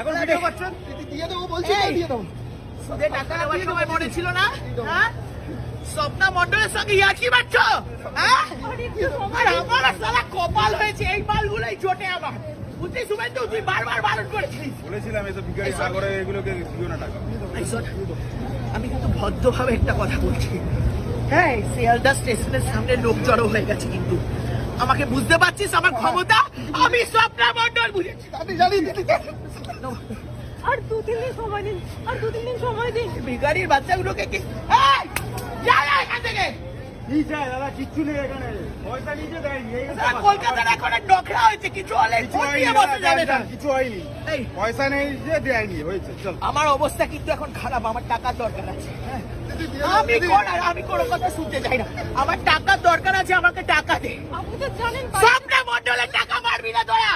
এখন ভিডিও করছেন, দিয়ে দেবো বলছি, দিয়ে দেবো। সুদে টাকা নেওয়ার সময় মনে ছিল না? হ্যাঁ, স্বপ্না মণ্ডলের সঙ্গে ইয়ার্কি মারছো? হ্যাঁ, আর আমার সালা কপাল হয়েছে এই মালগুলোই জোটে আমার। বুঝলি শুভেন্দু, তুই বারবার বারণ করেছিস। বলেছিলাম এসব ভিখারি সাগরে এগুলোকে দিও না টাকা। এই শোন, আমি কিন্তু ভদ্রভাবে একটা কথা বলছি। হ্যাঁ, শিয়ালদা স্টেশনের সামনে লোক জড়ো হয়ে গেছে, কিন্তু আমাকে বুঝতে পারছিস আমার ক্ষমতা? আমি স্বপ্না মণ্ডল বুঝেছি। আমি জানি দিদি। আর 2-3 দিন সময় দিন, আর 2-3 দিন সময় দিন। ভিখারির বাচ্চাগুলোকে কি এই, যা যা এখান থেকে। কি চাই দাদা? কিচ্ছু নেই এখানে, পয়সা নিতে দেয়নি। এই সারা কলকাতার এখন নোকরা হয়েছে, কিছু হলে কিছু পটিয়ে হয়নি বসে যাবে না। কিছু হয়নি, এই, পয়সা নেই যে দেয়নি, হয়েছে চল। আমার অবস্থা কিন্তু এখন খারাপ, আমার টাকার দরকার আছে। হ্যাঁ, দিদি দিয়ে দাও, দিদি। আমি কোনো কথা শুনতে চাই না। আমার টাকার দরকার আছে, আমাকে টাকা দে। আপনি তো জানেন স্বপ্না মণ্ডলের টাকা মারবি না তোরা।